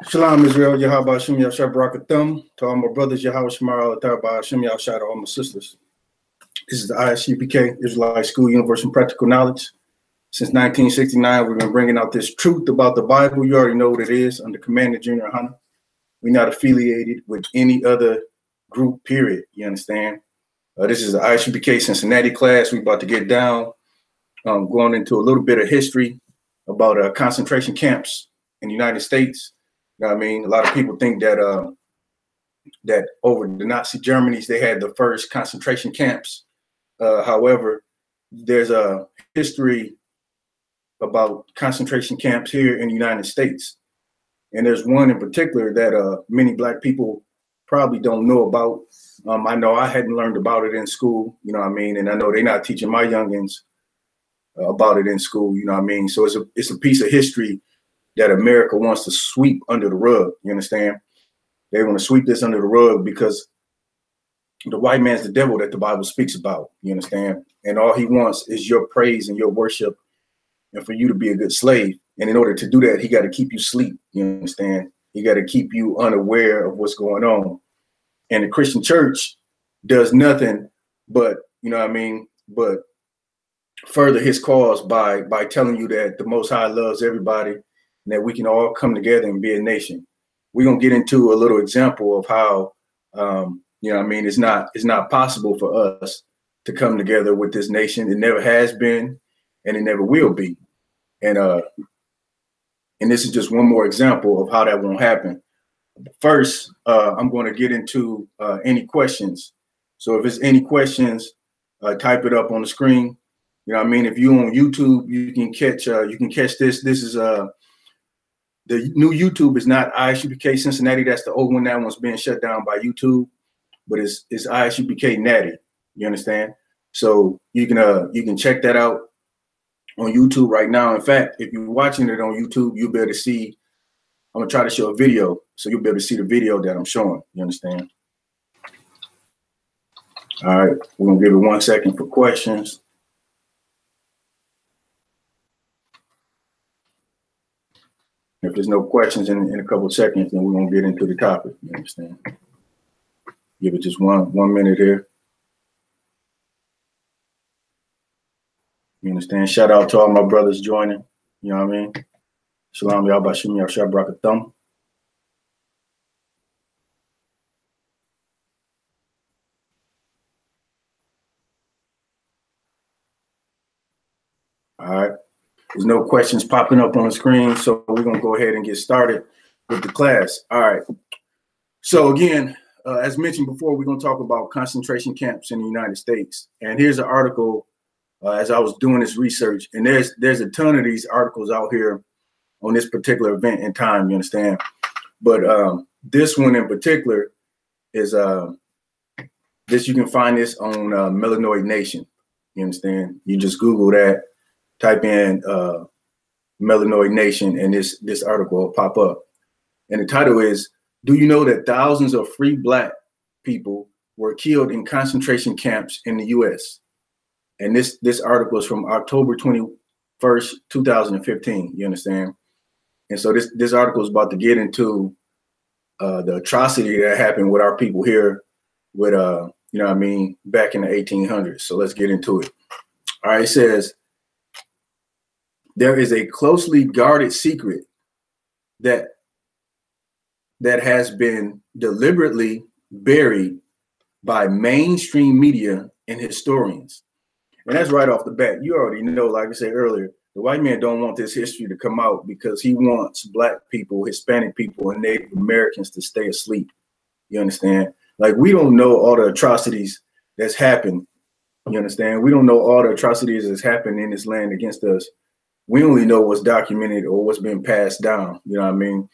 Shalom Israel, Yahweh Hashem Yahshua Barakathum. To all my brothers, Yahweh Shemar Al-Tarba Hashem Yahshua, to all my sisters. This is the Isupk Israelite School, Universal Practical Knowledge. Since 1969, we've been bringing out this truth about the Bible. You already know what it is, under Commander Junior Hunter. We're not affiliated with any other group, period. You understand? This is the Isupk Cincinnati class. We're about to get down, going into a little bit of history about concentration camps in the United States. You know what I mean? A lot of people think that that over the Nazi Germany's, they had the first concentration camps. However, there's a history about concentration camps here in the United States. And there's one in particular that many Black people probably don't know about. I know I hadn't learned about it in school, you know what I mean? And I know they're not teaching my youngins about it in school, you know what I mean? So it's a piece of history that America wants to sweep under the rug, you understand? They want to sweep this under the rug because the white man's the devil that the Bible speaks about, you understand? And all he wants is your praise and your worship and for you to be a good slave. And in order to do that, he got to keep you asleep, you understand? He got to keep you unaware of what's going on. And the Christian church does nothing but, you know what I mean, but further his cause by telling you that the Most High loves everybody and that we can all come together and be a nation. We're going to get into a little example of how, you know what I mean, it's not possible for us to come together with this nation. It never has been, and it never will be. And this is just one more example of how that won't happen. First, I'm going to get into any questions. So if there's any questions, type it up on the screen. You know what I mean? If you're on YouTube, you can catch this. This is the new YouTube is not Isupk Cincinnati. That's the old one. That one's being shut down by YouTube, but it's Isupk Natty. You understand? So you can check that out on YouTube right now. In fact, if you're watching it on YouTube, you'll be able to see. I'm gonna try to show a video, so you'll be able to see the video that I'm showing. You understand? All right, we're gonna give it 1 second for questions. If there's no questions in a couple of seconds, then we're gonna get into the topic. You understand? Give it just one minute here. You understand? Shout out to all my brothers joining. You know what I mean? Shalom Yahbashim Yahshua Barakathum. All right. There's no questions popping up on the screen, so we're going to go ahead and get started with the class. All right. So again, as mentioned before, we're going to talk about concentration camps in the United States. And here's an article as I was doing this research, and there's a ton of these articles out here on this particular event in time, you understand? But this one in particular is this, you can find this on Melanoid Nation, you understand? You just Google that, type in Melanoid Nation, and this article will pop up. And the title is, do you know that thousands of free Black people were killed in concentration camps in the US? And this article is from October 21st, 2015, you understand? And so this article is about to get into the atrocity that happened with our people here with, you know what I mean, back in the 1800s. So let's get into it. All right, it says, there is a closely guarded secret that has been deliberately buried by mainstream media and historians. And that's right off the bat. You already know, like I said earlier, the white man don't want this history to come out because he wants Black people, Hispanic people, and Native Americans to stay asleep. You understand? Like, we don't know all the atrocities that's happened. You understand? We don't know all the atrocities that's happened in this land against us. We only know what's documented or what's been passed down. You know what I mean?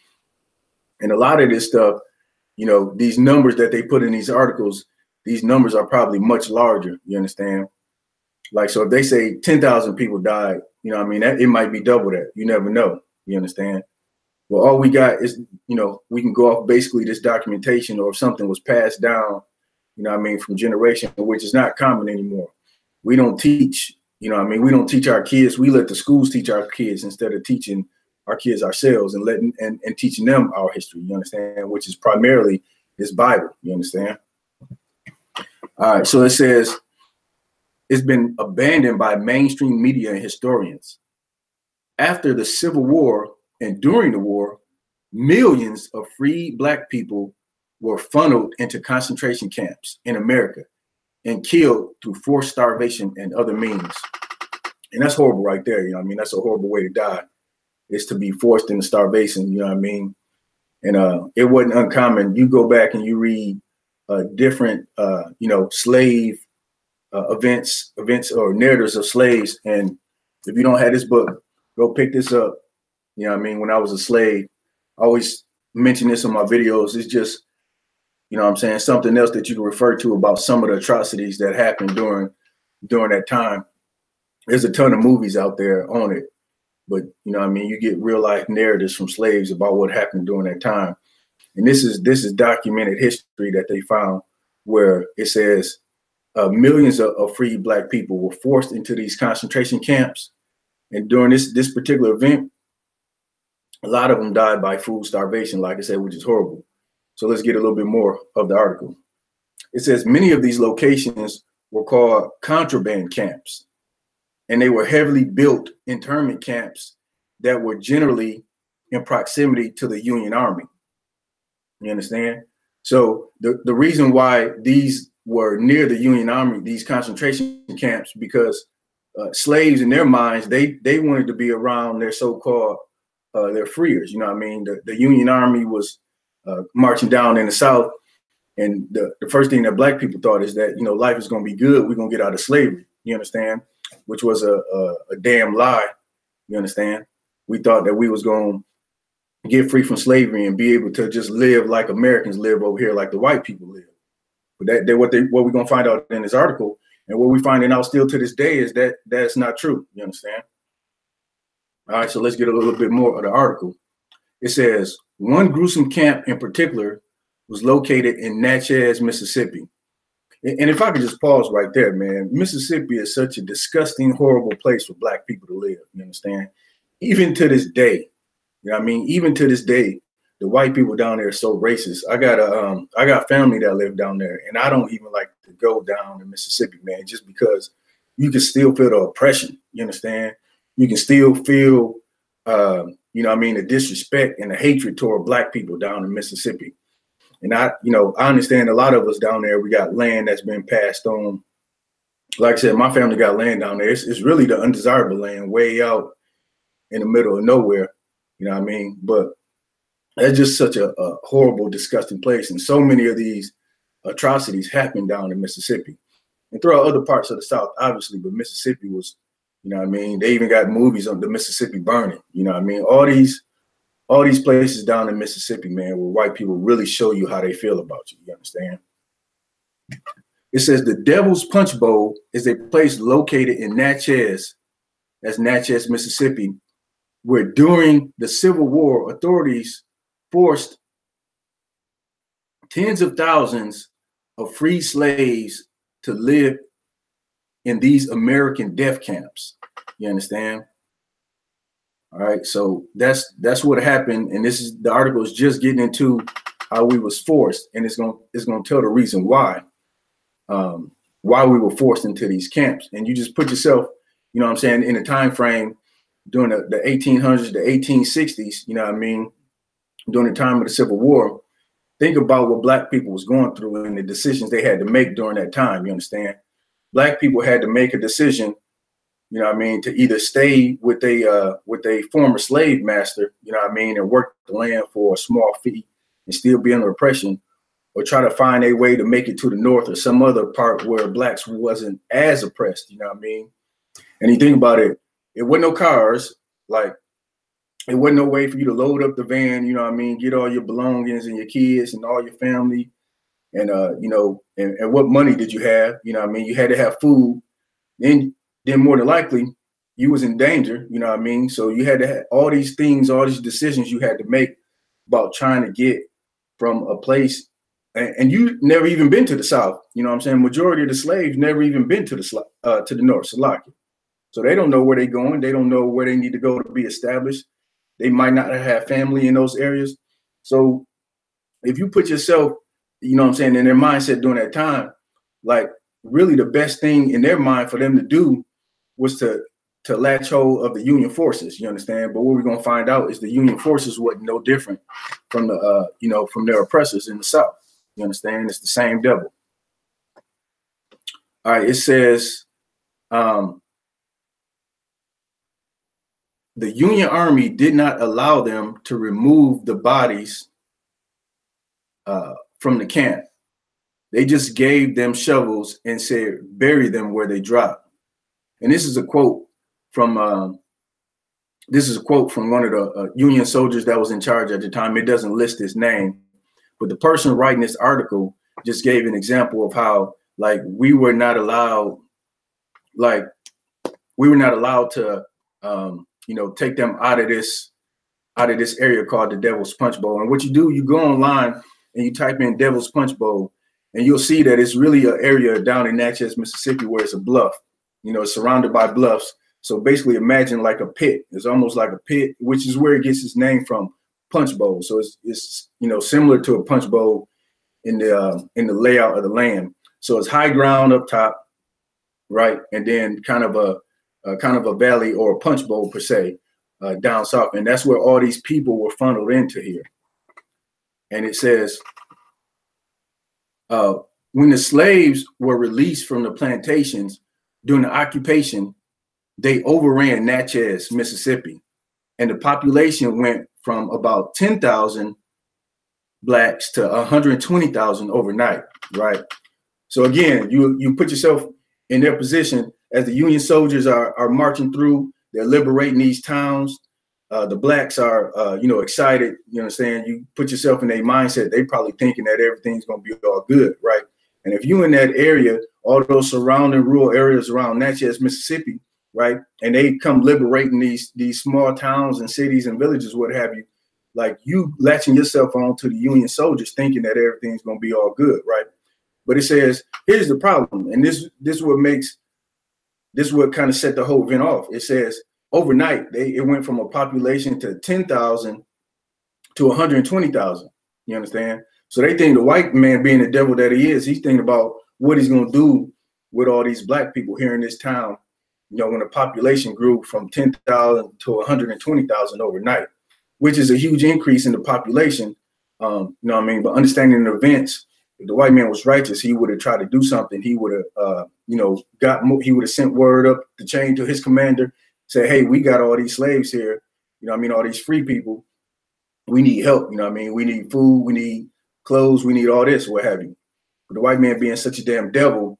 And a lot of this stuff, you know, these numbers that they put in these articles, these numbers are probably much larger. You understand? Like, so if they say 10,000 people died, you know what I mean, that it might be double that. You never know. You understand? Well, all we got is, you know, we can go off basically this documentation, or if something was passed down, you know what I mean, from generation, which is not common anymore. We don't teach, you know what I mean, we don't teach our kids. We let the schools teach our kids instead of teaching our kids ourselves and letting and teaching them our history, you understand, which is primarily this Bible, you understand? All right, so it says it's been abandoned by mainstream media and historians. After the Civil War and during the war, millions of free Black people were funneled into concentration camps in America and killed through forced starvation and other means. And that's horrible right there, you know what I mean? That's a horrible way to die, is to be forced into starvation, you know what I mean? And it wasn't uncommon. You go back and you read different, you know, slave events or narratives of slaves. And if you don't have this book, go pick this up. You know what I mean? When I was a slave, I always mention this in my videos. It's just, you know what I'm saying, something else that you can refer to about some of the atrocities that happened during that time. There's a ton of movies out there on it, but you know what I mean, you get real life narratives from slaves about what happened during that time. And this is documented history that they found, where it says millions of free Black people were forced into these concentration camps. And during this particular event, a lot of them died by food starvation, like I said, which is horrible. So let's get a little bit more of the article. It says many of these locations were called contraband camps, and they were heavily built internment camps that were generally in proximity to the Union Army. You understand? So the reason why these were near the Union Army, these concentration camps, because slaves in their minds, they wanted to be around their so-called their freers. You know what I mean? The Union Army was marching down in the South, and the first thing that Black people thought is that, you know, life is going to be good. We're going to get out of slavery. You understand? Which was a damn lie. You understand? We thought that we was going to get free from slavery and be able to just live like Americans live over here, like the white people live. But what we're going to find out in this article, and what we're finding out still to this day, is that that's not true. You understand? All right, so let's get a little bit more of the article. It says, one gruesome camp in particular was located in Natchez, Mississippi. And if I could just pause right there, man, Mississippi is such a disgusting, horrible place for Black people to live. You understand? Even to this day, you know what I mean? Even to this day, the white people down there are so racist. I got family that live down there, and I don't even like to go down to Mississippi, man, just because you can still feel the oppression. You understand? You can still feel, you know what I mean, the disrespect and the hatred toward Black people down in Mississippi. And I understand a lot of us down there, we got land that's been passed on. Like I said, my family got land down there. It's really the undesirable land way out in the middle of nowhere. You know what I mean? But that's just such a horrible, disgusting place. And so many of these atrocities happen down in Mississippi and throughout other parts of the South, obviously. But Mississippi was, you know what I mean? They even got movies on the Mississippi Burning. You know what I mean? All these places down in Mississippi, man, where white people really show you how they feel about you. You understand? It says the Devil's Punch Bowl is a place located in Natchez, that's Natchez, Mississippi, where during the Civil War, authorities forced tens of thousands of free slaves to live in these American death camps. You understand? All right, so that's what happened, and this is the article is just getting into how we was forced, and it's gonna tell the reason why we were forced into these camps. And you just put yourself, you know what I'm saying, in a time frame during the 1800s, the 1860s, you know what I mean, during the time of the Civil War. Think about what Black people was going through and the decisions they had to make during that time. You understand? Black people had to make a decision, you know what I mean, to either stay with a former slave master, you know what I mean, and work the land for a small fee and still be under oppression, or try to find a way to make it to the North or some other part where Blacks wasn't as oppressed, you know what I mean? And you think about it, it wasn't no cars, like it wasn't no way for you to load up the van, you know what I mean, get all your belongings and your kids and all your family. And, you know, and what money did you have? You know what I mean? You had to have food. Then more than likely you was in danger, you know what I mean? So you had to have all these things, all these decisions you had to make about trying to get from a place. And you never even been to the South, you know what I'm saying? Majority of the slaves never even been to the North, Salakia. So they don't know where they're going. They don't know where they need to go to be established. They might not have family in those areas. So if you put yourself, you know what I'm saying, in their mindset during that time, like really the best thing in their mind for them to do was to latch hold of the Union forces, you understand? But what we're gonna find out is the Union forces wasn't no different from the from their oppressors in the South. You understand? It's the same devil. All right, it says the Union Army did not allow them to remove the bodies from the camp. They just gave them shovels and said, bury them where they dropped. And this is a quote from one of the Union soldiers that was in charge at the time. It doesn't list his name, but the person writing this article just gave an example of how, like, we were not allowed to take them out of this area called the Devil's Punch Bowl. And what you do, you go online and you type in Devil's Punch Bowl, and you'll see that it's really an area down in Natchez, Mississippi, where it's a bluff. It's surrounded by bluffs. So basically imagine like a pit. It's almost like a pit, which is where it gets its name from, punch bowl. So it's similar to a punch bowl in the layout of the land. So it's high ground up top, right? And then kind of a valley or a punch bowl per se down south. And that's where all these people were funneled into here. And it says, when the slaves were released from the plantations during the occupation, they overran Natchez, Mississippi, and the population went from about 10,000 blacks to 120,000 overnight, right? So again, you put yourself in their position as the Union soldiers are marching through, they're liberating these towns. The blacks are, excited. You understand? You put yourself in their mindset. They probably thinking that everything's going to be all good, right? And if you in that area, all those surrounding rural areas around Natchez, Mississippi, right, and they come liberating these small towns and cities and villages, what have you, like you latching yourself on to the Union soldiers, thinking that everything's going to be all good, right? But it says, here's the problem, and this what kind of set the whole event off. It says overnight it went from a population to 10,000 to 120,000. You understand? So they think the white man, being the devil that he is, he's thinking about what he's going to do with all these black people here in this town. When the population grew from 10,000 to 120,000 overnight, which is a huge increase in the population. But understanding the events, if the white man was righteous, he would have tried to do something. He would have, he would have sent word up the chain to his commander, say, hey, we got all these slaves here, all these free people. We need help, we need food, we need clothes, we need all this, what have you. But the white man, being such a damn devil,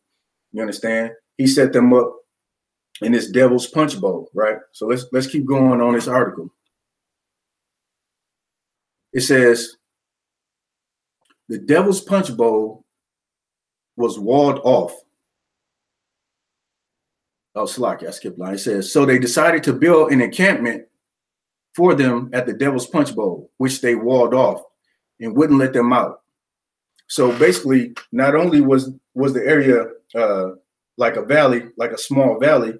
you understand, he set them up in this Devil's Punch Bowl, right? So let's keep going on this article. It says, the Devil's Punch Bowl was walled off. Oh, Slacky, I skipped line. It says, so they decided to build an encampment for them at the Devil's Punch Bowl, which they walled off and wouldn't let them out. So basically, not only was the area like a valley, like a small valley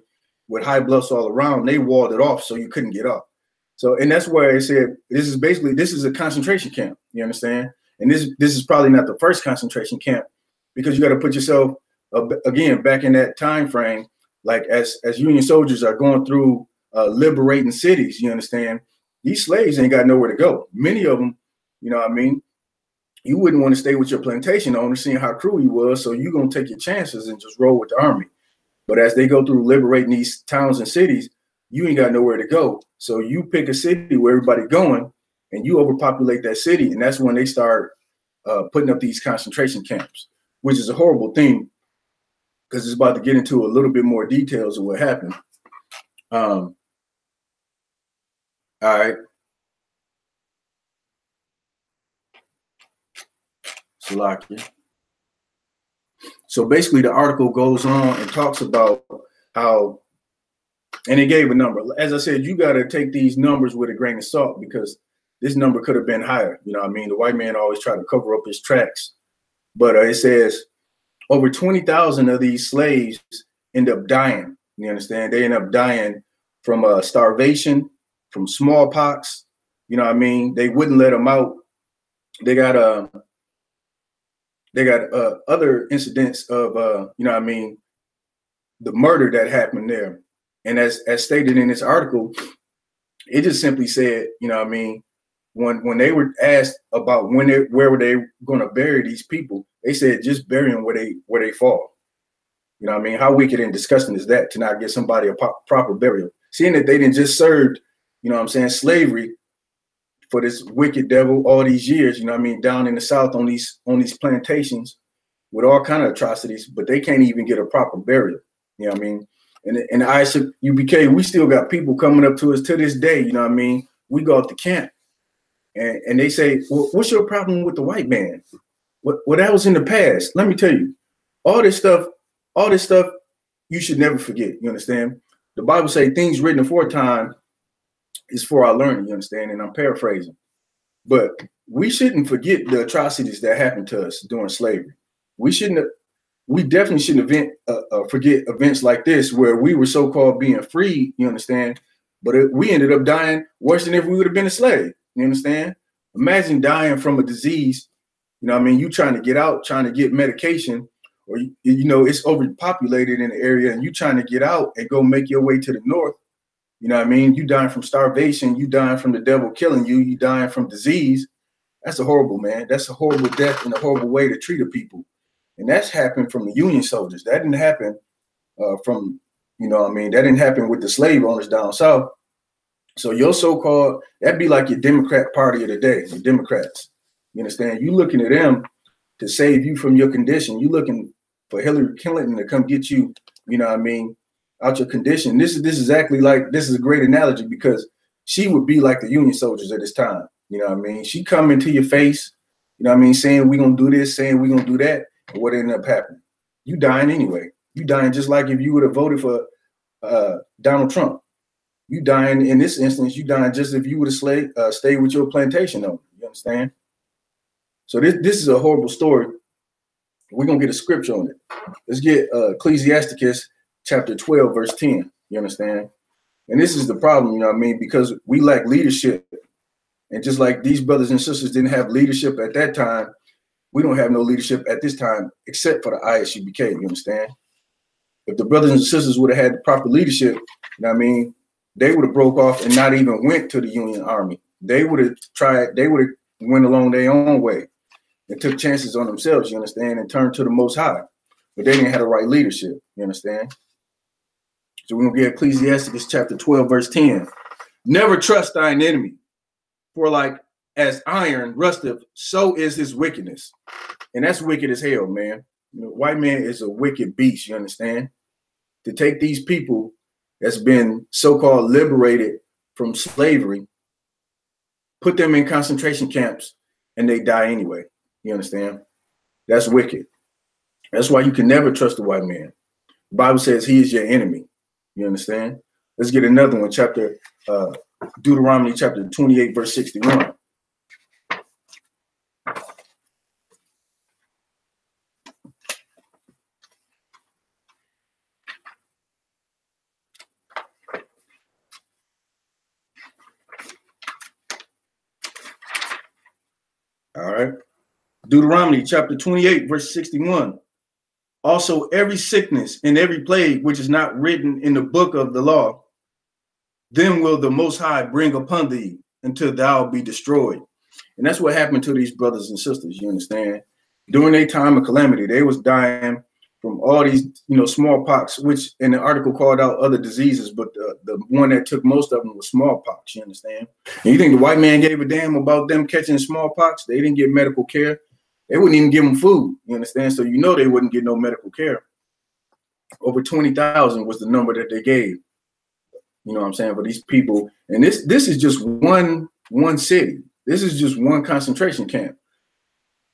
with high bluffs all around, they walled it off so you couldn't get up. So, and that's where it said, this is a concentration camp, you understand? And this is probably not the first concentration camp, because you got to put yourself, again, back in that time frame, like as Union soldiers are going through liberating cities, you understand? These slaves ain't got nowhere to go. Many of them, you wouldn't want to stay with your plantation owner, seeing how cruel he was, so you're going to take your chances and just roll with the army. But as they go through liberating these towns and cities, you ain't got nowhere to go. So you pick a city where everybody going, and you overpopulate that city, and that's when they start putting up these concentration camps, which is a horrible thing, because it's about to get into a little bit more details of what happened. All right. Salakia. So basically the article goes on and talks about how, and it gave a number. As I said, you got to take these numbers with a grain of salt, because this number could have been higher. The white man always tried to cover up his tracks. But it says over 20,000 of these slaves end up dying. You understand? They end up dying from starvation, from smallpox, You know what I mean? They wouldn't let them out. They got other incidents of you know what I mean, the murder that happened there. And as stated in this article, it just simply said, you know what I mean, when they were asked about where were they going to bury these people, they said just bury them where they fall. You know what I mean? How wicked and disgusting is that to not give somebody a proper burial? Seeing that they didn't just served, you know what I'm saying, slavery for this wicked devil all these years, you know what I mean, down in the South on these plantations with all kind of atrocities, but they can't even get a proper burial. You know what I mean? And the Isupk UPK, we still got people coming up to us to this day, you know what I mean? We go out to camp and they say, well, what's your problem with the white man? Well, that was in the past. Let me tell you, all this stuff you should never forget. You understand? The Bible say things written aforetime is for our learning, you understand? And I'm paraphrasing. But we shouldn't forget the atrocities that happened to us during slavery. We definitely shouldn't forget events like this where we were so-called being free, you understand? But we ended up dying worse than if we would have been a slave, you understand? Imagine dying from a disease, you know what I mean? You trying to get out, trying to get medication, or, you know, it's overpopulated in the area and you trying to get out and go make your way to the north. You know what I mean? You dying from starvation, you dying from the devil killing you, you dying from disease. That's a horrible, man. That's a horrible death and a horrible way to treat a people. And that's happened from the Union soldiers. That didn't happen from, you know what I mean? That didn't happen with the slave owners down south. So your so-called, that'd be like your Democrat party of the day, the Democrats. You understand? You looking at them to save you from your condition. You looking for Hillary Clinton to come get you, you know what I mean, out your condition. This is exactly like, this is a great analogy because she would be like the Union soldiers at this time. You know what I mean? She come into your face, you know what I mean, saying we're going to do this, saying we're going to do that. And what ended up happening? You dying anyway. You dying just like if you would have voted for Donald Trump. You dying in this instance, you dying just if you would have stayed with your plantation owner. You understand? So this is a horrible story. We're going to get a scripture on it. Let's get Ecclesiasticus chapter 12, verse 10. You understand? And this is the problem, you know what I mean? Because we lack leadership. And just like these brothers and sisters didn't have leadership at that time, we don't have no leadership at this time except for the ISUPK, you understand? If the brothers and sisters would have had the proper leadership, you know what I mean, they would have broke off and not even went to the Union Army. They would have went along their own way and took chances on themselves, you understand, and turned to the Most High. But they didn't have the right leadership, you understand? So we're going to get Ecclesiasticus chapter 12, verse 10. Never trust thine enemy, for like as iron rusteth, so is his wickedness. And that's wicked as hell, man. You know, white man is a wicked beast, you understand? To take these people that's been so-called liberated from slavery, put them in concentration camps, and they die anyway. You understand? That's wicked. That's why you can never trust a white man. The Bible says he is your enemy. You understand? Let's get another one, Deuteronomy chapter 28, verse 61. All right. Deuteronomy chapter 28, verse 61. Also, every sickness and every plague which is not written in the book of the law, then will the Most High bring upon thee until thou be destroyed. And that's what happened to these brothers and sisters, you understand? During their time of calamity, they was dying from all these, you know, smallpox, which in the article called out other diseases, but the one that took most of them was smallpox, you understand? And you think the white man gave a damn about them catching smallpox? They didn't get medical care. They wouldn't even give them food, you understand? So you know they wouldn't get no medical care. Over 20,000 was the number that they gave, you know what I'm saying, for these people. And this is just one city. This is just one concentration camp.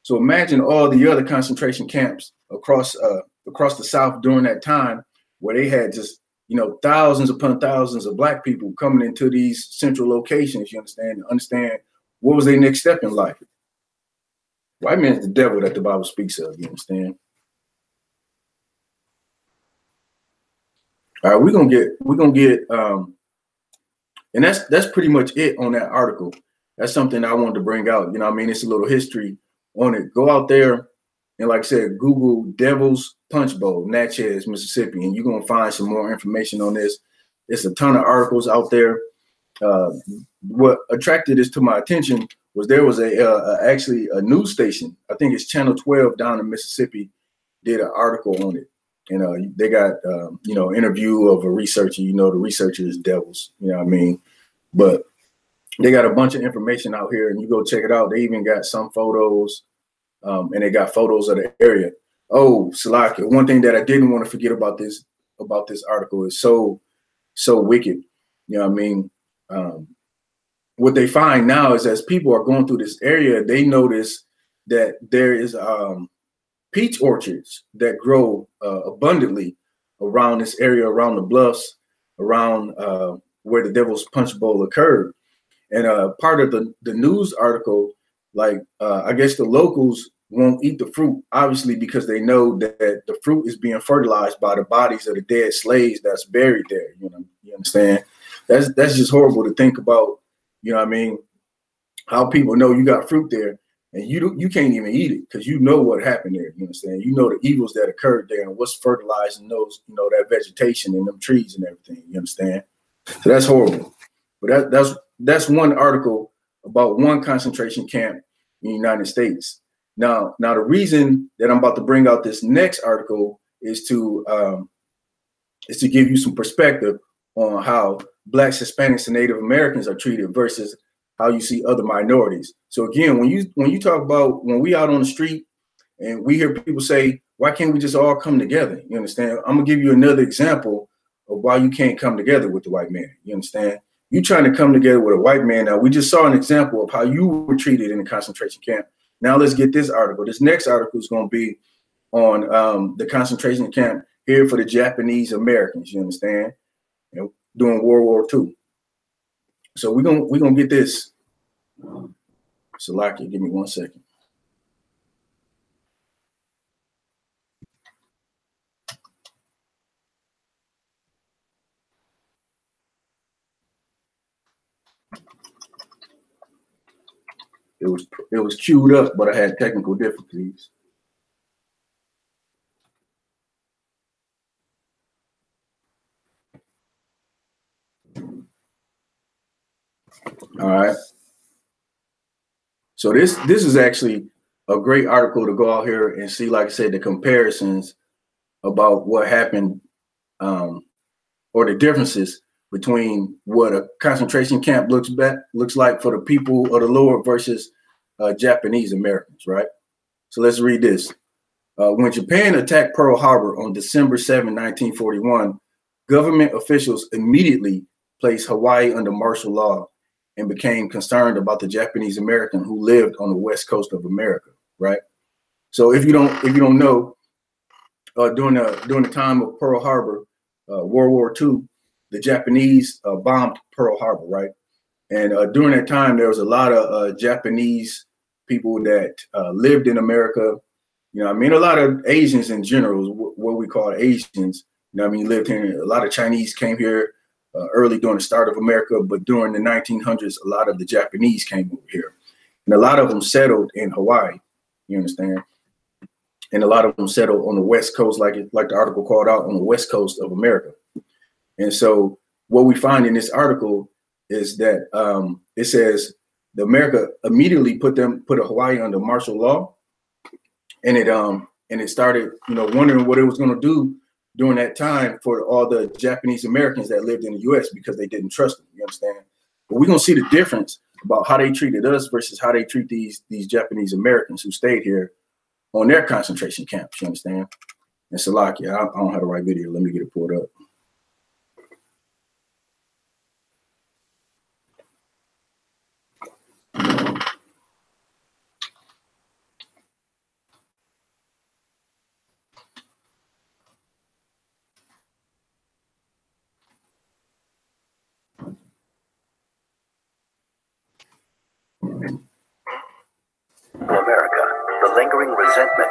So imagine all the other concentration camps across the South during that time, where they had just, you know, thousands upon thousands of black people coming into these central locations, you understand what was their next step in life. White man's the devil that the Bible speaks of, you understand? All right, we're gonna get and that's pretty much it on that article. that's something I wanted to bring out. You know what I mean? It's a little history on it. Go out there and, like I said, Google Devil's Punch Bowl, Natchez, Mississippi, and you're going to find some more information on this. There's a ton of articles out there. What attracted this to my attention was there was actually a news station, I think it's Channel 12 down in Mississippi, did an article on it. And they got, interview of a researcher. You know, the researcher is devils, you know what I mean? But they got a bunch of information out here, and you go check it out. They even got some photos, and they got photos of the area. Oh, Salaki, one thing that I didn't want to forget about this article is so wicked. You know what I mean? What they find now is as people are going through this area, they notice that there is peach orchards that grow abundantly around this area, around the bluffs, around where the Devil's Punch Bowl occurred. And part of the news article, like I guess the locals won't eat the fruit, obviously, because they know that the fruit is being fertilized by the bodies of the dead slaves that's buried there. You know, you understand? That's just horrible to think about. You know what I mean? How people know you got fruit there, and you can't even eat it because you know what happened there. You understand? You know the evils that occurred there and what's fertilizing those, that vegetation and them trees and everything. You understand? So that's horrible. But that's one article about one concentration camp in the United States. Now the reason that I'm about to bring out this next article is to give you some perspective on how Blacks, Hispanics, and Native Americans are treated versus how you see other minorities. So again, when you talk about when we out on the street and we hear people say, why can't we just all come together? You understand? I'm gonna give you another example of why you can't come together with the white man. You understand? You trying to come together with a white man. Now we just saw an example of how you were treated in the concentration camp. Now let's get this article. This next article is going to be on the concentration camp here for the Japanese Americans. You understand? During World War II. So we're gonna get this. Salaki, give me 1 second. It was queued up, but I had technical difficulties. All right. So this is actually a great article to go out here and see, like I said, the comparisons about what happened or the differences between what a concentration camp looks like for the people of the lower versus Japanese Americans, right? So let's read this. When Japan attacked Pearl Harbor on December 7, 1941, government officials immediately placed Hawaii under martial law and became concerned about the Japanese American who lived on the west coast of America, right? So if you don't know, during the time of Pearl Harbor, World War II, the Japanese bombed Pearl Harbor, right? And during that time, there was a lot of Japanese people that lived in America. You know, I mean, a lot of Asians in general, what we call Asians. You know, I mean, lived here. A lot of Chinese came here early during the start of America, but during the 1900s, a lot of the Japanese came over here, and a lot of them settled in Hawaii. You understand? And a lot of them settled on the west coast, like the article called out, on the west coast of America. And so what we find in this article is that it says the America immediately put Hawaii under martial law, and it started, wondering what it was going to do during that time for all the Japanese Americans that lived in the U.S. because they didn't trust them. You understand? But we're gonna see the difference about how they treated us versus how they treat these Japanese Americans who stayed here on their concentration camps. You understand? And Salakia, I don't have the right video. Let me get it pulled up. America, the lingering resentment.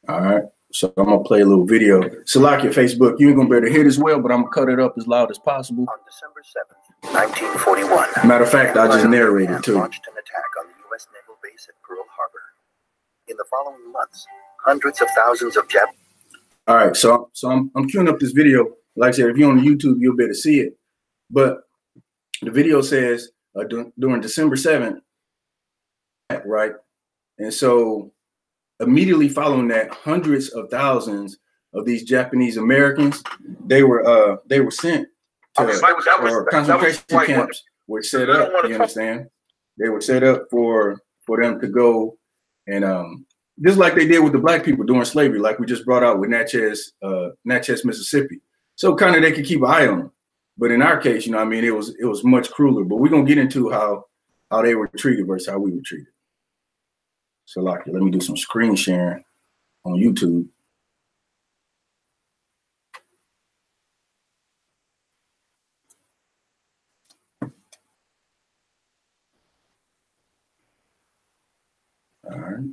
All right, so I'm gonna play a little video. Salakia, Facebook, you ain't gonna be able to hear this well, but I'm gonna cut it up as loud as possible. On December 7th, 1941. Matter of fact, I just narrated too. Launched an attack on the U.S. naval base at Pearl Harbor. In the following months, hundreds of thousands of Japanese. All right, so I'm queuing up this video. Like I said, if you're on YouTube, you'll be able to see it. But the video says during December 7th, right? And so immediately following that, hundreds of thousands of these Japanese Americans, they were sent to concentration camps were set up. You understand? They were set up for them to go and just like they did with the black people during slavery, like we just brought out with Natchez, Mississippi. So kind of they could keep an eye on them. But in our case, you know, I mean, it was much crueler. But we're gonna get into how they were treated versus how we were treated. So like, let me do some screen sharing on YouTube. All right.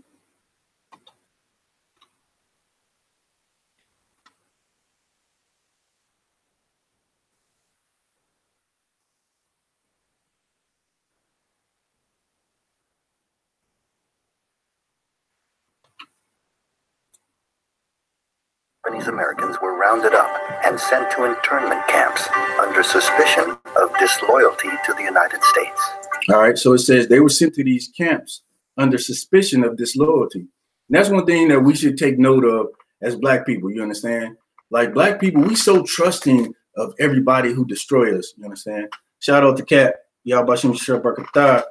Japanese Americans were rounded up and sent to internment camps under suspicion of disloyalty to the United States. All right, so it says they were sent to these camps under suspicion of disloyalty. And that's one thing that we should take note of as black people, you understand? Like black people, we so trusting of everybody who destroy us, you understand? Shout out to Cap, Yabashim Shabakata,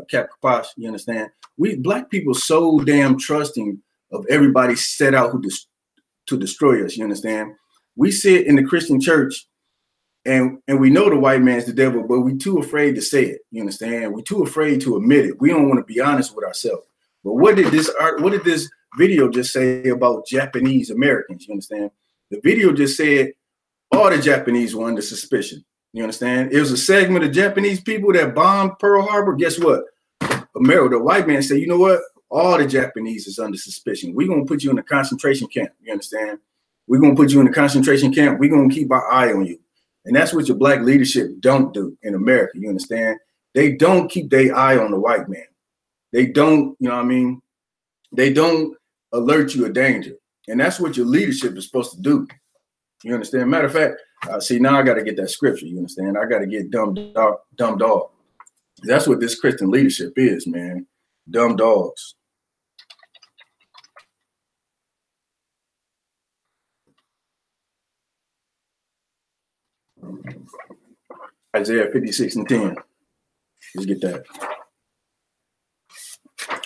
Cap Kapash, you understand? We black people so damn trusting of everybody set out to destroy us, you understand? We sit in the Christian church and we know the white man's the devil, but we too afraid to say it, you understand? We too afraid to admit it. We don't want to be honest with ourselves. But what did this video just say about Japanese Americans, you understand? The video just said all the Japanese were under suspicion, you understand? It was a segment of Japanese people that bombed Pearl Harbor. Guess what? America, the white man said, you know what? All the Japanese is under suspicion. We're going to put you in a concentration camp. You understand? We're going to put you in a concentration camp. We're going to keep our eye on you. And that's what your black leadership don't do in America. You understand? They don't keep their eye on the white man. They don't, you know what I mean? They don't alert you of danger. And that's what your leadership is supposed to do. You understand? Matter of fact, see, now I got to get that scripture. You understand? I got to get dumb dog. That's what this Christian leadership is, man. Dumb dogs. Isaiah 56:10. Let's get that.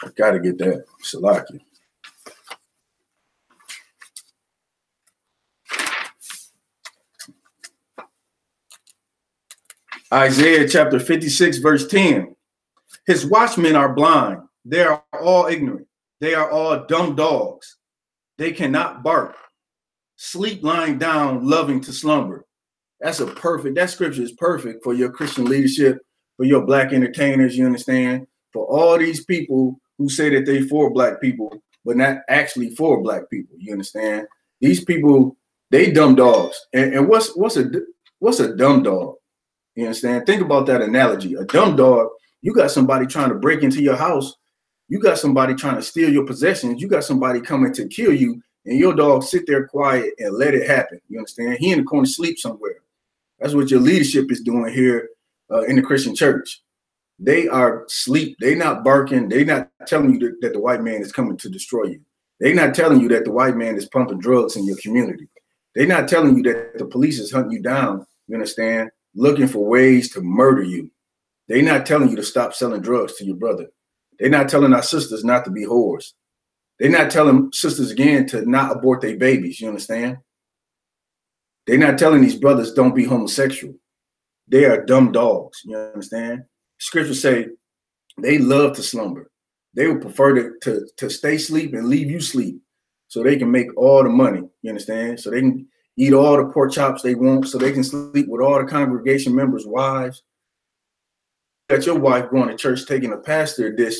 I gotta get that. Salaki. Isaiah chapter 56, verse 10. His watchmen are blind. They are all ignorant. They are all dumb dogs. They cannot bark. Sleep lying down, loving to slumber. That scripture is perfect for your Christian leadership, for your black entertainers, you understand? For all these people who say that they for black people, but not actually for black people, you understand? These people, they dumb dogs. And what's a dumb dog? You understand? Think about that analogy. A dumb dog, you got somebody trying to break into your house. You got somebody trying to steal your possessions. You got somebody coming to kill you, and your dog sit there quiet and let it happen. You understand? He in the corner sleep somewhere. That's what your leadership is doing here in the Christian church. They are asleep. They're not barking. They're not telling you that the white man is coming to destroy you. They're not telling you that the white man is pumping drugs in your community. They're not telling you that the police is hunting you down, you understand, looking for ways to murder you. They're not telling you to stop selling drugs to your brother. They're not telling our sisters not to be whores. They're not telling sisters again to not abort their babies, you understand? They're not telling these brothers don't be homosexual. They are dumb dogs, you understand? Scriptures say they love to slumber. They would prefer to stay asleep and leave you sleep so they can make all the money, you understand? So they can eat all the pork chops they want, so they can sleep with all the congregation members' wives. Got your wife going to church taking a pastor dish,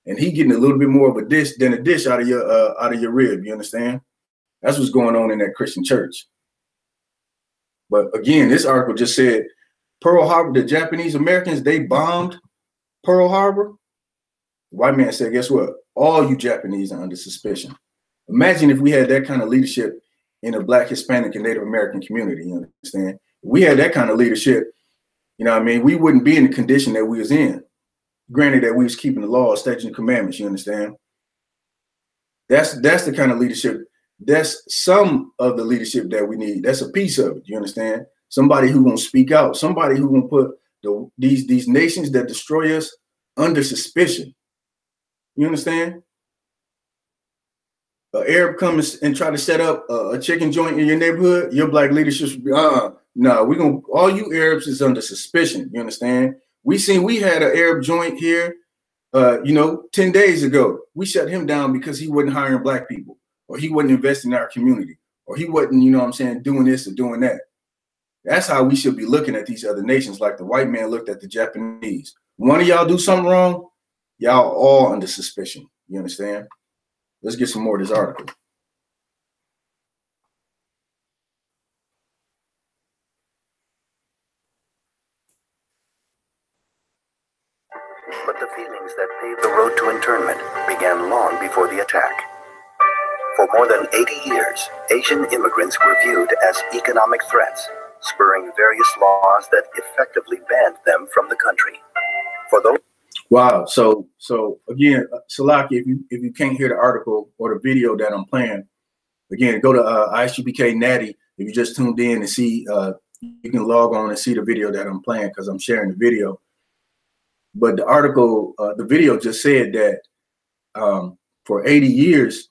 and he getting a little bit more of a dish than a dish out of your rib, you understand? That's what's going on in that Christian church. But again, this article just said Pearl Harbor, the Japanese Americans, they bombed Pearl Harbor. The white man said, guess what? All you Japanese are under suspicion. Imagine if we had that kind of leadership in a Black, Hispanic, and Native American community, you understand? If we had that kind of leadership, you know what I mean, we wouldn't be in the condition that we was in. Granted that we was keeping the law, statutes, and commandments, you understand? That's the kind of leadership, that's some of the leadership that we need. That's a piece of it, you understand? Somebody who gonna speak out, somebody who gonna put these nations that destroy us under suspicion. You understand? An Arab comes and try to set up a chicken joint in your neighborhood, your Black leadership should be, no, we're gonna, all you Arabs is under suspicion. You understand? We had an Arab joint here, 10 days ago. We shut him down because he wasn't hiring Black people, or he wasn't investing in our community, or he wasn't, doing this or doing that. That's how we should be looking at these other nations, like the white man looked at the Japanese. One of y'all do something wrong, y'all all under suspicion. You understand? Let's get some more of this article. But the feelings that paved the road to internment began long before the attack. For more than 80 years, Asian immigrants were viewed as economic threats, spurring various laws that effectively banned them from the country. For those Wow. So again, Salaki, if you can't hear the article or the video that I'm playing, again, go to Isupk Cincinnati. If you just tuned in and see, you can log on and see the video that I'm playing because I'm sharing the video. But the article, the video just said that for 80 years,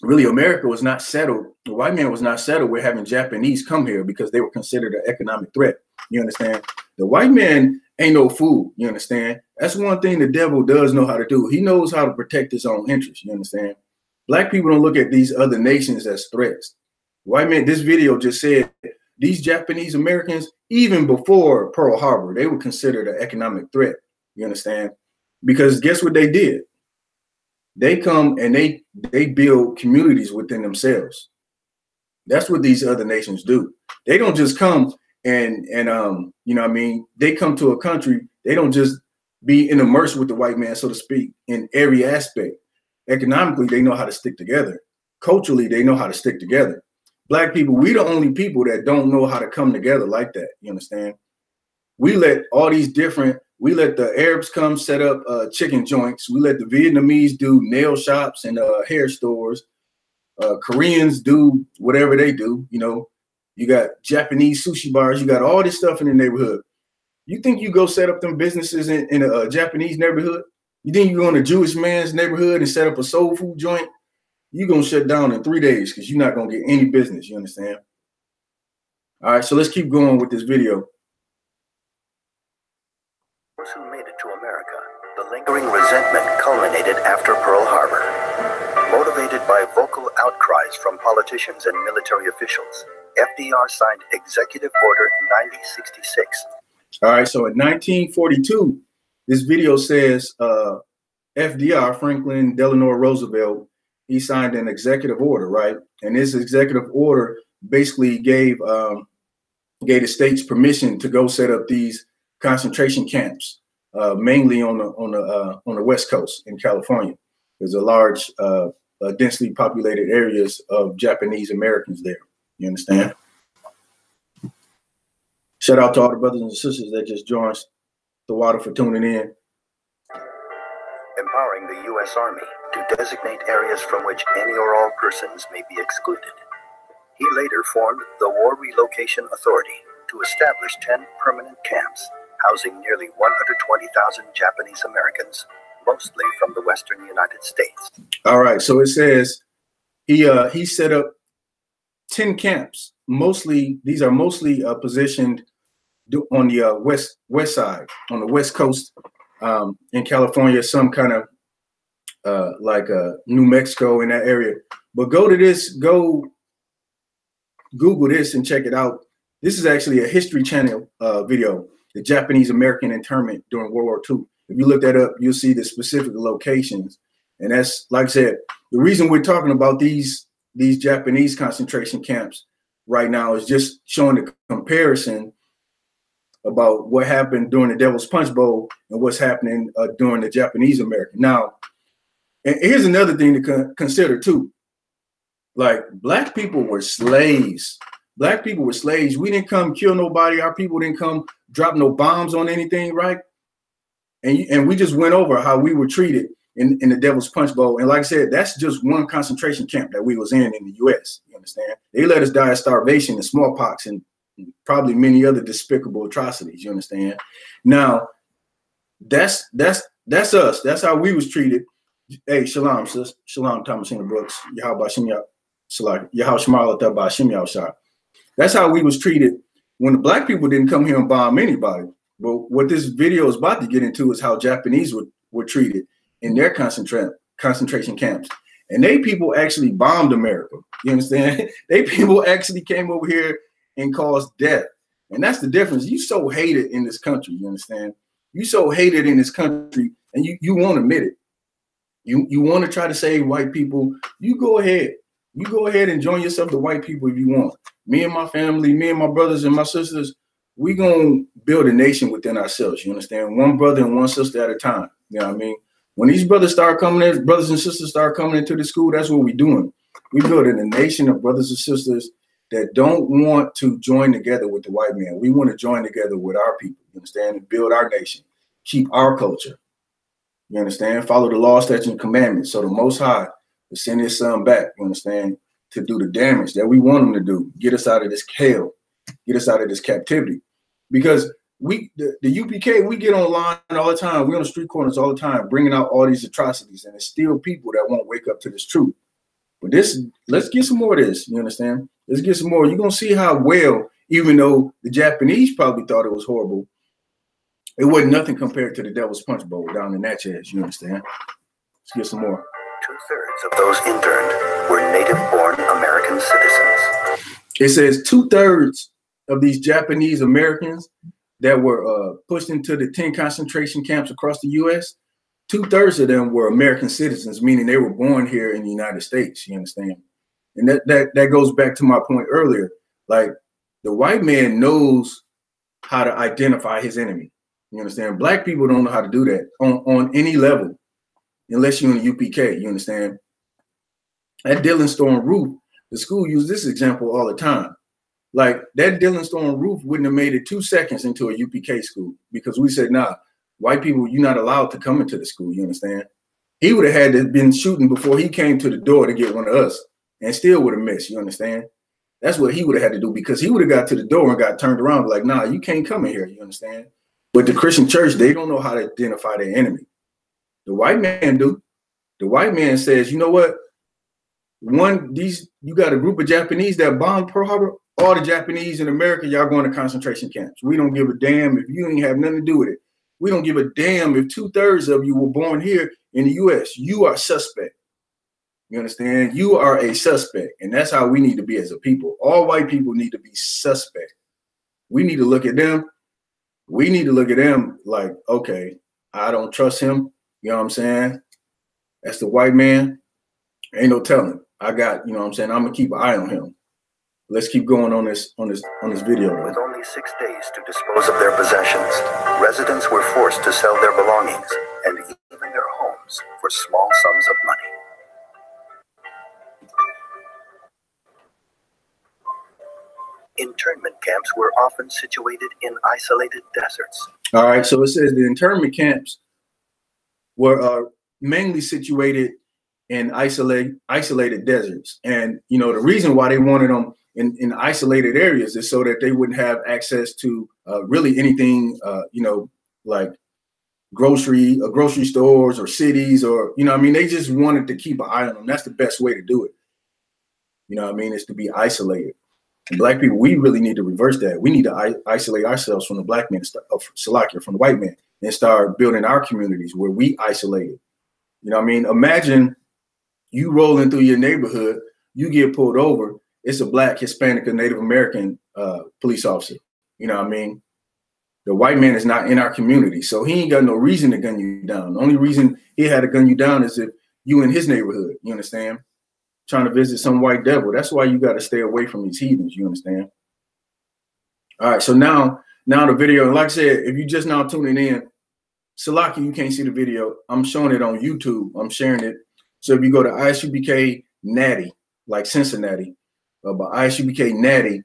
really America was not settled. The white man was not settled with having Japanese come here because they were considered an economic threat. You understand? The white man ain't no fool. You understand? That's one thing the devil does know how to do. He knows how to protect his own interests. You understand? Black people don't look at these other nations as threats. White man, this video just said these Japanese Americans, even before Pearl Harbor, they were considered an economic threat. You understand? Because guess what they did? They come and they build communities within themselves. That's what these other nations do. They don't just come and they come to a country. They don't just be immersed with the white man, so to speak, in every aspect. Economically, they know how to stick together. Culturally, they know how to stick together. Black people, we the only people that don't know how to come together like that. You understand? We let the Arabs come set up chicken joints. We let the Vietnamese do nail shops and hair stores. Koreans do whatever they do. You got Japanese sushi bars. You got all this stuff in the neighborhood. You think you go set up them businesses in a Japanese neighborhood? You think you go in a Jewish man's neighborhood and set up a soul food joint? You're going to shut down in 3 days because you're not going to get any business. You understand? All right, so let's keep going with this video. Those who made it to America, the lingering resentment culminated after Pearl Harbor. Motivated by vocal outcries from politicians and military officials, FDR signed Executive Order 9066. All right, so in 1942, this video says FDR, Franklin Delano Roosevelt, he signed an executive order, right? And this executive order basically gave the states permission to go set up these concentration camps, mainly on the West Coast in California. There's a large, densely populated areas of Japanese Americans there. You understand? Shout out to all the brothers and sisters that just joined the water for tuning in. Empowering the U.S. Army to designate areas from which any or all persons may be excluded. He later formed the War Relocation Authority to establish 10 permanent camps housing nearly 120,000 Japanese Americans, mostly from the Western United States. All right, so it says he set up 10 camps. These are mostly positioned on the west side, on the West Coast in California, some kind of like New Mexico in that area. But go Google this and check it out. This is actually a History Channel video, the Japanese American internment during World War II. If you look that up, you'll see the specific locations. And that's, like I said, the reason we're talking about these Japanese concentration camps right now is just showing the comparison about what happened during the Devil's Punch Bowl and what's happening during the Japanese American. Now, and here's another thing to consider too. Like, black people were slaves. Black people were slaves. We didn't come kill nobody. Our people didn't come drop no bombs on anything, right? And we just went over how we were treated in the Devil's Punch Bowl. And like I said, that's just one concentration camp that we was in the U.S. You understand? They let us die of starvation and smallpox and probably many other despicable atrocities. You understand? Now, that's us. That's how we was treated. Hey, shalom, sis. Shalom, Thomasina Brooks. Yahweh Shem Salak. Yahweh Shemar Lataba Shem Yahshua. That's how we was treated when the black people didn't come here and bomb anybody. But what this video is about to get into is how Japanese were treated in their concentration camps. And they people actually bombed America. You understand? They people actually came over here and caused death. And that's the difference. You so hated in this country, you understand? You so hated in this country, and you won't admit it. You want to try to save white people. You go ahead. You go ahead and join yourself to white people if you want. Me and my family, me and my brothers and my sisters, we gonna build a nation within ourselves. You understand? One brother and one sister at a time. You know what I mean? When these brothers start coming in, brothers and sisters start coming into the school, that's what we're doing. We're building a nation of brothers and sisters that don't want to join together with the white man. We want to join together with our people, you understand, and build our nation, keep our culture. You understand? Follow the law, statutes, and commandments. So the Most High will send his son back, you understand, to do the damage that we want him to do, get us out of this hell, get us out of this captivity. Because the UPK, we get online all the time. We're on the street corners all the time, bringing out all these atrocities, and it's still people that won't wake up to this truth. But let's get some more of this, you understand? Let's get some more. You're going to see how well, even though the Japanese probably thought it was horrible, it wasn't nothing compared to the Devil's Punch Bowl down in Natchez, you understand? Let's get some more. 2/3 of those interned were native-born American citizens. It says 2/3 of these Japanese Americans that were pushed into the 10 concentration camps across the U.S., 2/3 of them were American citizens, meaning they were born here in the United States, you understand? And that goes back to my point earlier. Like, the white man knows how to identify his enemy. You understand? Black people don't know how to do that on any level, unless you're in the UPK, you understand? At Dillon Storm Roof, the school used this example all the time. Like, that Dillon Storm Roof wouldn't have made it 2 seconds into a UPK school because we said, nah, white people, you're not allowed to come into the school, you understand? He would have had to been shooting before he came to the door to get one of us and still would have missed, you understand? That's what he would have had to do, because he would have got to the door and got turned around like, nah, you can't come in here, you understand? But the Christian church, they don't know how to identify their enemy. The white man do. The white man says, you know what? You got a group of Japanese that bombed Pearl Harbor. All the Japanese in America, y'all going to concentration camps. We don't give a damn if you ain't have nothing to do with it. We don't give a damn if 2/3 of you were born here in the U.S. You are suspect. You understand? You are a suspect. And that's how we need to be as a people. All white people need to be suspect. We need to look at them. We need to look at them like, okay, I don't trust him. You know what I'm saying? That's the white man. Ain't no telling. I got, you know what I'm saying? I'm gonna keep an eye on him. Let's keep going on this video. Right? With only 6 days to dispose of their possessions, residents were forced to sell their belongings and even their homes for small sums of money. Internment camps were often situated in isolated deserts. All right, so it says the internment camps were mainly situated in isolated deserts. And, you know, the reason why they wanted them in isolated areas is so that they wouldn't have access to really anything, you know, like grocery stores or cities, or, you know what I mean? They just wanted to keep an eye on them. That's the best way to do it. You know what I mean? Is to be isolated. And black people, we really need to reverse that. We need to isolate ourselves from the black man, Salakia, from the white man, and start building our communities where we isolated. You know what I mean? Imagine you rolling through your neighborhood, you get pulled over. It's a black, Hispanic, or Native American police officer. You know what I mean? The white man is not in our community, so he ain't got no reason to gun you down. The only reason he had to gun you down is if you in his neighborhood. You understand? Trying to visit some white devil. That's why you got to stay away from these heathens. You understand? All right. So now Now the video, and like I said, if you just now tuning in, Salaki, you can't see the video. I'm showing it on YouTube. I'm sharing it. So if you go to Isupk Natty, like Cincinnati, by Isupk Natty,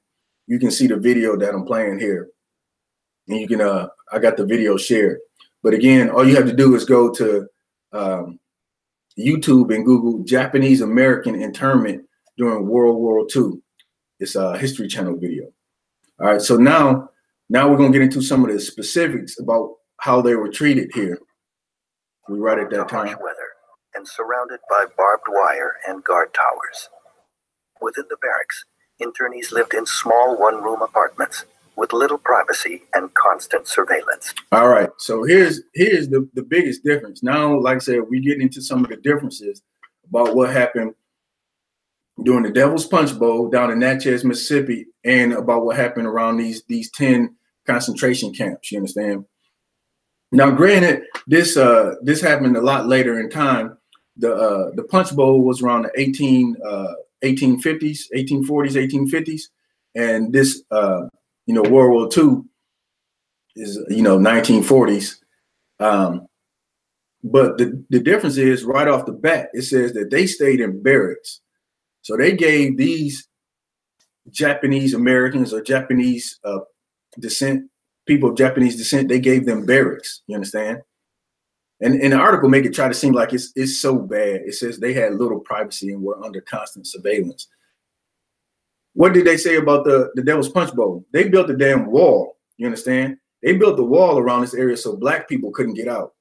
you can see the video that I'm playing here. And you can, I got the video shared. But again, all you have to do is go to YouTube and Google Japanese American internment during World War II. It's a History Channel video. All right, so now we're gonna get into some of the specifics about how they were treated here. We right at that time. Weather and surrounded by barbed wire and guard towers. Within the barracks, internees lived in small one-room apartments with little privacy and constant surveillance. All right, so here's the biggest difference. Now, like I said, we get into some of the differences about what happened during the Devil's Punch Bowl down in Natchez, Mississippi, and about what happened around these 10 concentration camps. You understand? Now, granted, this happened a lot later in time. The Punch Bowl was around the 1850s, 1840s, 1850s, and this World War II is 1940s. But the difference is right off the bat, it says that they stayed in barracks. So they gave these Japanese Americans or Japanese descent, people of Japanese descent, they gave them barracks. You understand? And the article make it try to seem like it's so bad. It says they had little privacy and were under constant surveillance. What did they say about the Devil's Punch Bowl? They built a damn wall. You understand? They built the wall around this area so black people couldn't get out.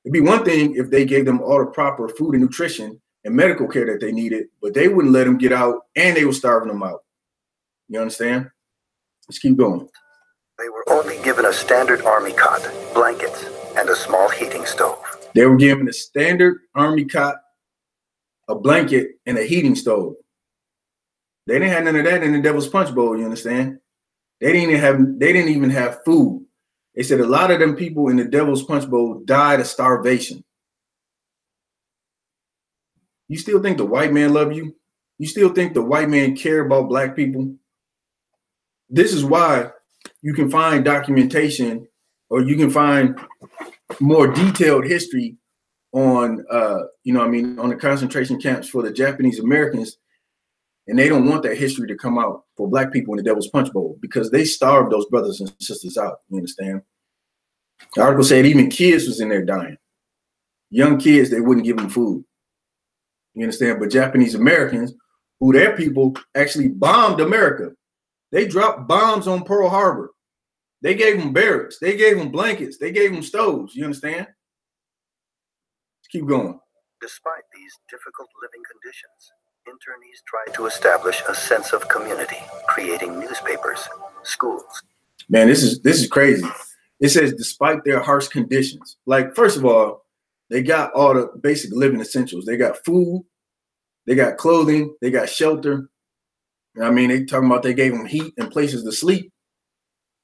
It'd be one thing if they gave them all the proper food and nutrition and medical care that they needed, but they wouldn't let them get out, and they were starving them out. You understand? Let's keep going. They were only given a standard army cot, blankets, and a small heating stove. They were given a standard army cot, a blanket, and a heating stove. They didn't have none of that in the Devil's Punch Bowl, you understand? They didn't even have food. They said a lot of them people in the Devil's Punch Bowl died of starvation. You still think the white man love you? You still think the white man care about black people? This is why you can find documentation, or you can find more detailed history on, on the concentration camps for the Japanese Americans. And they don't want that history to come out for black people in the Devil's Punch Bowl because they starved those brothers and sisters out. You understand? The article said even kids was in there dying. Young kids, they wouldn't give them food. You understand? But Japanese Americans, who their people actually bombed America. They dropped bombs on Pearl Harbor. They gave them barracks. They gave them blankets. They gave them stoves. You understand? Let's keep going. Despite these difficult living conditions, internees tried to establish a sense of community, creating newspapers, schools. Man, this is crazy. It says despite their harsh conditions. Like, first of all, they got all the basic living essentials. They got food, they got clothing, they got shelter. I mean, they talking about they gave them heat and places to sleep.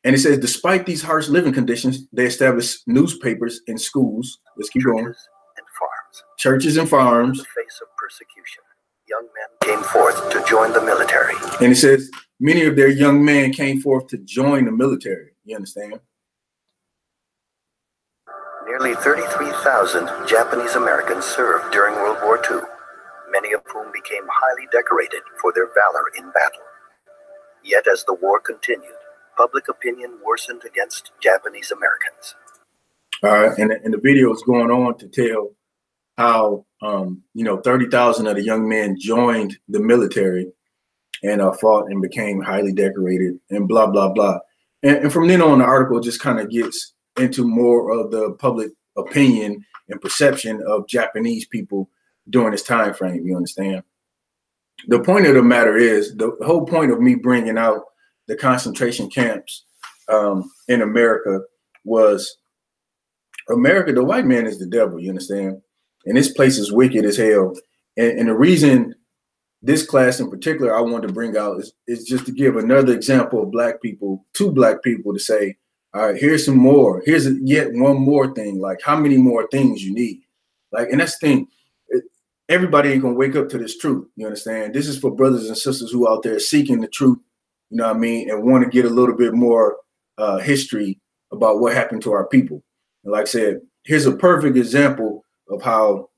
And it says despite these harsh living conditions, they established newspapers and schools. Let's keep going. And farms. Churches and farms. In the face of persecution, young men came forth to join the military. And it says many of their young men came forth to join the military. You understand? Nearly 33,000 Japanese Americans served during World War II, many of whom became highly decorated for their valor in battle. Yet as the war continued, public opinion worsened against Japanese Americans. And the video is going on to tell how 30,000 of the young men joined the military and fought and became highly decorated and blah, blah, blah. And from then on, the article just kind of gets into more of the public opinion and perception of Japanese people during this time frame. You understand? The point of the matter is, the whole point of me bringing out the concentration camps in America was America, the white man is the devil, you understand? And this place is wicked as hell. And the reason this class in particular I wanted to bring out is just to give another example of black people, to black people, to say, all right, here's some more. Here's yet one more thing. Like, how many more things you need? Like, and that's the thing. Everybody ain't gonna wake up to this truth. You understand? This is for brothers and sisters who out there seeking the truth. You know what I mean? And want to get a little bit more history about what happened to our people. And like I said, here's a perfect example of how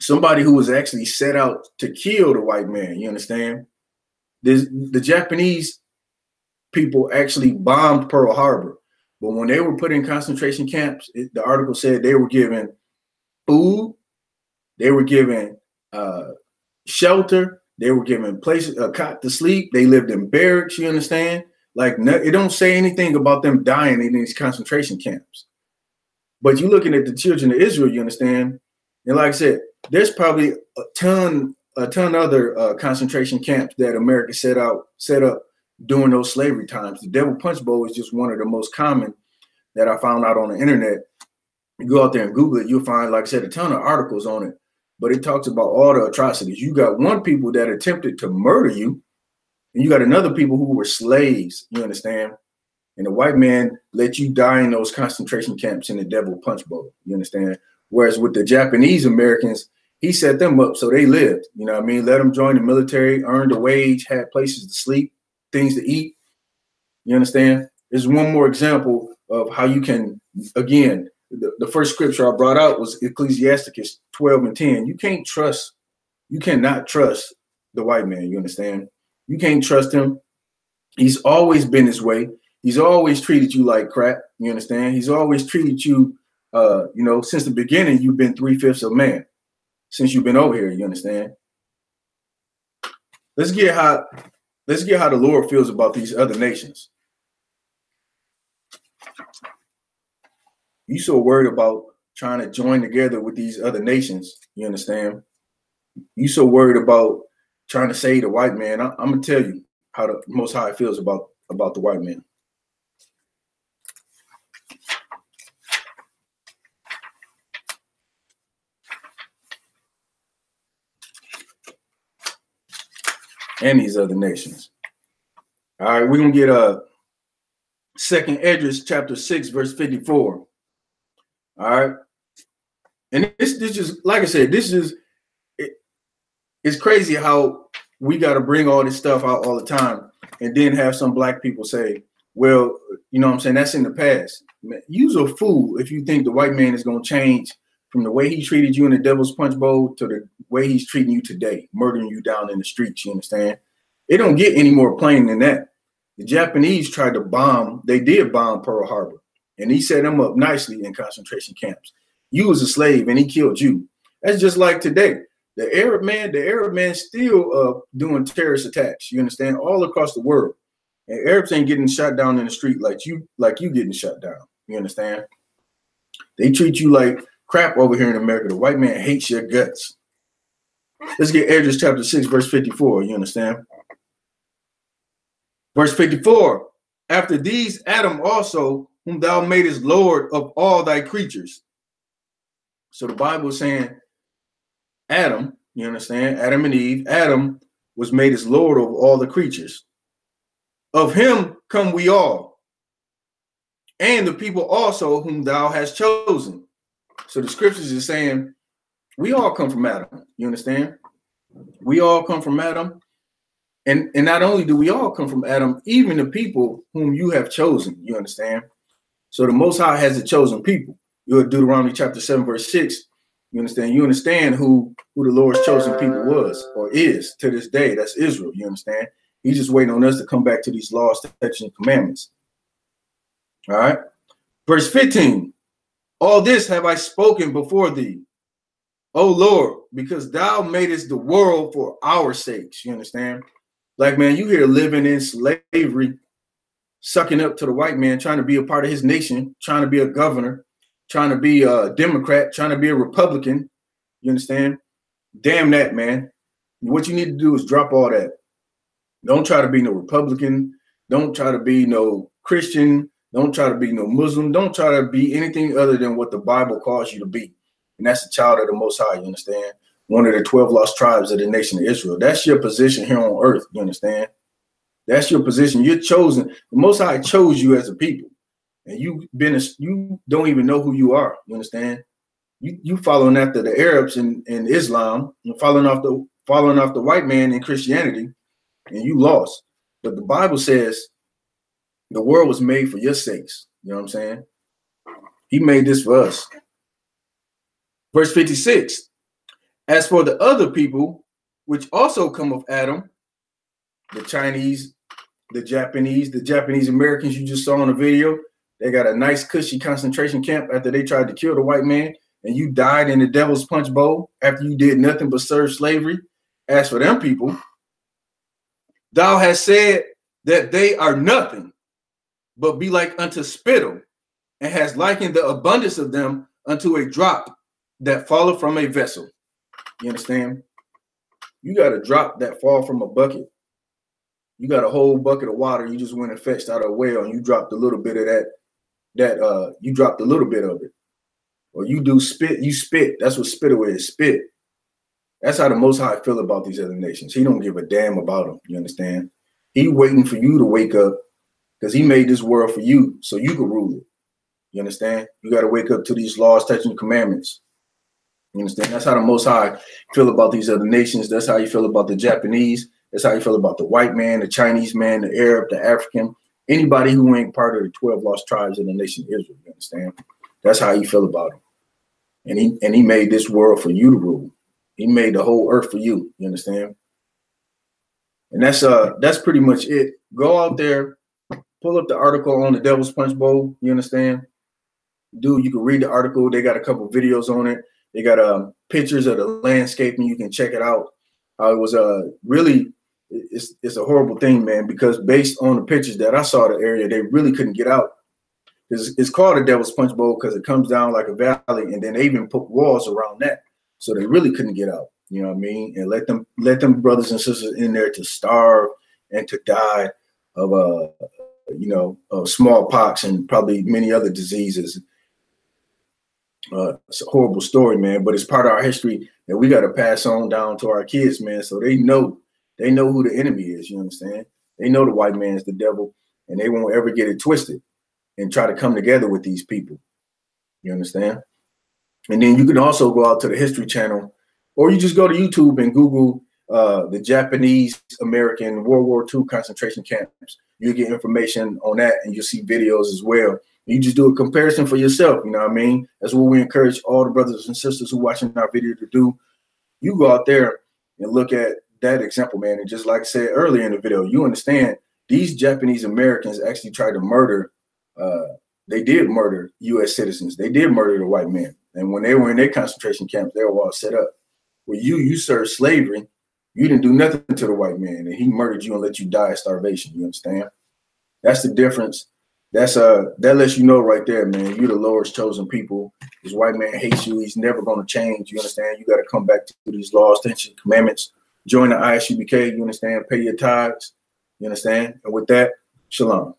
somebody who was actually set out to kill the white man, you understand? The Japanese people actually bombed Pearl Harbor. But when they were put in concentration camps, the article said they were given food, they were given shelter, they were given places, a cot to sleep. They lived in barracks, you understand? Like, it don't say anything about them dying in these concentration camps. But you're looking at the children of Israel, you understand? And like I said, there's probably a ton other concentration camps that America set up during those slavery times. The Devil Punch Bowl is just one of the most common that I found out on the internet. You go out there and Google it, you'll find, like I said, a ton of articles on it. But it talks about all the atrocities. You got one people that attempted to murder you, and you got another people who were slaves, you understand? And the white man let you die in those concentration camps in the Devil Punch Bowl, you understand? Whereas with the Japanese Americans, he set them up so they lived, you know what I mean? Let them join the military, earned a wage, had places to sleep, things to eat, you understand? There's one more example of how you can, again, the first scripture I brought out was Ecclesiasticus 12:10. You cannot trust the white man, you understand? You can't trust him. He's always been this way. He's always treated you like crap, you understand? He's always treated you, since the beginning, you've been 3/5 of man. Since you've been over here, you understand? Let's get how the Lord feels about these other nations. You so worried about trying to join together with these other nations, you understand? You so worried about trying to save the white man. I'm gonna tell you how the Most High feels about the white man. And these other nations. All right, we're gonna get 2nd Esdras chapter 6, verse 54. All right, and this is, like I said, it's crazy how we got to bring all this stuff out all the time, and then have some black people say, "Well, you know what I'm saying, that's in the past." Man, you's a fool if you think the white man is gonna change from the way he treated you in the Devil's Punch Bowl to the way he's treating you today, murdering you down in the streets, you understand? It don't get any more plain than that. The Japanese tried to bomb, they did bomb Pearl Harbor, and he set them up nicely in concentration camps. You was a slave and he killed you. That's just like today. The Arab man still doing terrorist attacks, you understand, all across the world. And Arabs ain't getting shot down in the street like you getting shot down, you understand? They treat you like crap over here in America. The white man hates your guts. Let's get Esdras chapter 6, verse 54. You understand? Verse 54. After these, Adam also, whom thou madest Lord of all thy creatures. So the Bible is saying Adam, you understand? Adam and Eve. Adam was made as Lord of all the creatures. Of him come we all, and the people also whom thou hast chosen. So the scriptures is saying we all come from Adam. You understand? We all come from Adam. And not only do we all come from Adam, even the people whom you have chosen. You understand? So the Most High has a chosen people. You're Deuteronomy chapter 7, verse 6. You understand? You understand who the Lord's chosen people was or is to this day. That's Israel. You understand? He's just waiting on us to come back to these laws, statutes, and commandments. All right. Verse 15. All this have I spoken before thee, O Lord, because thou madest the world for our sakes. You understand? Like, man, you here living in slavery, sucking up to the white man, trying to be a part of his nation, trying to be a governor, trying to be a Democrat, trying to be a Republican. You understand? Damn that, man. What you need to do is drop all that. Don't try to be no Republican. Don't try to be no Christian. Don't try to be no Muslim. Don't try to be anything other than what the Bible calls you to be. And that's a child of the Most High, you understand? One of the 12 lost tribes of the nation of Israel. That's your position here on earth, you understand? That's your position. You're chosen. The Most High chose you as a people. And you don't even know who you are, you understand? You following after the Arabs in Islam, and following off the white man in Christianity, and you lost. But the Bible says, The world was made for your sakes. You know what I'm saying? He made this for us. Verse 56. As for the other people, which also come of Adam, the Chinese, the Japanese Americans you just saw in the video, they got a nice cushy concentration camp after they tried to kill the white man, and you died in the devil's punch bowl after you did nothing but serve slavery. As for them people, thou hast said that they are nothing, but be like unto spittle, and has likened the abundance of them unto a drop that falleth from a vessel. You understand? You got a drop that fall from a bucket. You got a whole bucket of water you just went and fetched out of a well, and you dropped a little bit of you dropped a little bit of it. Or you do spit, you spit. That's what spittle is, spit. That's how the Most High feel about these other nations. He don't give a damn about them. You understand? He waiting for you to wake up because he made this world for you so you can rule it. You understand? You got to wake up to these laws, touching the commandments. You understand? That's how the Most High feel about these other nations. That's how you feel about the Japanese. That's how you feel about the white man, the Chinese man, the Arab, the African, anybody who ain't part of the 12 lost tribes of the nation of Israel. You understand? That's how you feel about them. And he made this world for you to rule. He made the whole earth for you. You understand? And that's pretty much it. Go out there, pull up the article on the Devil's Punch Bowl. You understand? Dude, you can read the article. They got a couple videos on it. They got pictures of the landscaping. You can check it out. It was really, it's a horrible thing, man, because based on the pictures that I saw, the area, they really couldn't get out. It's called a Devil's Punch Bowl because it comes down like a valley, and then they even put walls around that. So they really couldn't get out. You know what I mean? And let them brothers and sisters in there to starve and to die of of smallpox and probably many other diseases. It's a horrible story, man, but it's part of our history that we got to pass on down to our kids, man, so they know who the enemy is. You understand? They know the white man is the devil, and they won't ever get it twisted and try to come together with these people. You understand? And then you can also go out to the History Channel, or you just go to YouTube and Google the Japanese American World War II concentration camps. You'll get information on that, and you'll see videos as well. You just do a comparison for yourself. You know what I mean? That's what we encourage all the brothers and sisters who are watching our video to do. You go out there and look at that example, man. And just like I said earlier in the video, you understand these Japanese Americans actually tried to murder. They did murder U.S. citizens. They did murder the white men. And when they were in their concentration camps, they were all set up. Well, you served slavery. You didn't do nothing to the white man, and he murdered you and let you die of starvation. You understand? That's the difference. That lets you know right there, man. You're the Lord's chosen people. This white man hates you. He's never going to change. You understand? You got to come back to these laws, statutes, commandments. Join the Isupk. You understand? Pay your tithes. You understand? And with that, shalom.